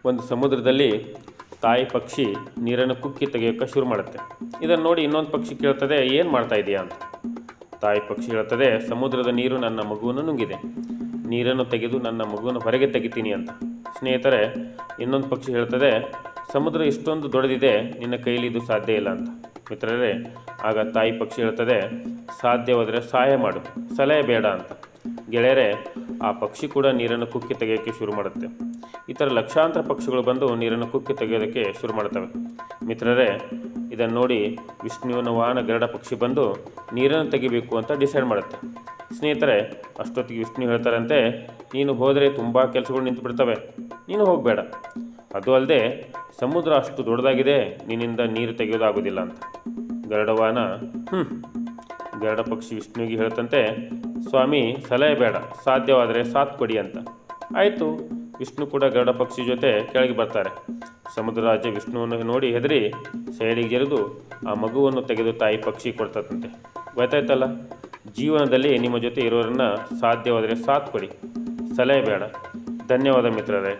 ಒಂದು ಸಮುದ್ರದಲ್ಲಿ ತಾಯಿ ಪಕ್ಷಿ ನೀರನ್ನು ಕುಕ್ಕಿ ತೆಗೆಯೋಕ್ಕೆ ಶುರು ಮಾಡುತ್ತೆ. ಇದನ್ನು ನೋಡಿ ಇನ್ನೊಂದು ಪಕ್ಷಿ ಕೇಳ್ತದೆ, ಏನು ಮಾಡ್ತಾ ಇದೆಯಾ ಅಂತ. ತಾಯಿ ಪಕ್ಷಿ ಹೇಳ್ತದೆ, ಸಮುದ್ರದ ನೀರು ನನ್ನ ಮಗುವನ್ನು ನುಂಗಿದೆ, ನೀರನ್ನು ತೆಗೆದು ನನ್ನ ಮಗುವನ್ನು ಹೊರಗೆ ತೆಗಿತೀನಿ ಅಂತ. ಸ್ನೇಹಿತರೆ, ಇನ್ನೊಂದು ಪಕ್ಷಿ ಹೇಳ್ತದೆ, ಸಮುದ್ರ ಇಷ್ಟೊಂದು ದೊಡ್ಡದಿದೆ, ನಿನ್ನ ಕೈಲಿ ಇದು ಸಾಧ್ಯ ಇಲ್ಲ ಅಂತ. ಮಿತ್ರರೇ, ಆಗ ತಾಯಿ ಪಕ್ಷಿ ಹೇಳ್ತದೆ, ಸಾಧ್ಯವಾದರೆ ಸಹಾಯ ಮಾಡು, ಸಲಹೆ ಬೇಡ ಅಂತ. ಗೆಳೆಯರೇ, ಆ ಪಕ್ಷಿ ಕೂಡ ನೀರನ್ನು ಕುಕ್ಕಿ ತೆಗೆಯೋಕ್ಕೆ ಶುರು ಮಾಡುತ್ತೆ. ಈ ಥರ ಲಕ್ಷಾಂತರ ಪಕ್ಷಿಗಳು ಬಂದು ನೀರನ್ನು ಕುಕ್ಕಿ ತೆಗೆಯೋದಕ್ಕೆ ಶುರು ಮಾಡ್ತವೆ. ಮಿತ್ರರೇ, ಇದನ್ನು ನೋಡಿ ವಿಷ್ಣುವಿನ ವಾಹನ ಗರುಡ ಪಕ್ಷಿ ಬಂದು ನೀರನ್ನು ತೆಗಿಬೇಕು ಅಂತ ಡಿಸೈಡ್ ಮಾಡುತ್ತೆ. ಸ್ನೇಹಿತರೆ, ಅಷ್ಟೊತ್ತಿಗೆ ವಿಷ್ಣು ಹೇಳ್ತಾರಂತೆ, ನೀನು ಹೋದರೆ ತುಂಬ ಕೆಲಸಗಳು ನಿಂತು ಬಿಡ್ತವೆ, ನೀನು ಹೋಗಬೇಡ. ಅದು ಅಲ್ಲದೆ ಸಮುದ್ರ ಅಷ್ಟು ದೊಡ್ಡದಾಗಿದೆ, ನಿನ್ನಿಂದ ನೀರು ತೆಗೆಯೋದಾಗೋದಿಲ್ಲ ಅಂತ. ಗರುಡವಾಹನ ಗರುಡ ಪಕ್ಷಿ ವಿಷ್ಣುವಿಗೆ ಹೇಳ್ತಂತೆ, ಸ್ವಾಮಿ ಸಲಹೆ ಬೇಡ, ಸಾಧ್ಯವಾದರೆ ಸಾಥ್ ಕೊಡಿ ಅಂತ. ಆಯಿತು, ವಿಷ್ಣು ಕೂಡ ಗರುಡ ಪಕ್ಷಿ ಜೊತೆ ಕೆಳಗೆ ಬರ್ತಾರೆ. ಸಮುದ್ರ ರಾಜ ವಿಷ್ಣುವನ್ನು ನೋಡಿ ಹೆದರಿ ಸೈಡಿಗೆ ಜರಿದು ಆ ಮಗುವನ್ನು ತೆಗೆದು ತಾಯಿ ಪಕ್ಷಿ ಕೊಡ್ತದಂತೆ. ಗೊತ್ತಾಯ್ತಲ್ಲ, ಜೀವನದಲ್ಲಿ ನಿಮ್ಮ ಜೊತೆ ಇರೋರನ್ನು ಸಾಧ್ಯವಾದರೆ ಸಾಥ್ ಕೊಡಿ, ಸಲಹೆ ಬೇಡ. ಧನ್ಯವಾದ ಮಿತ್ರರೇ.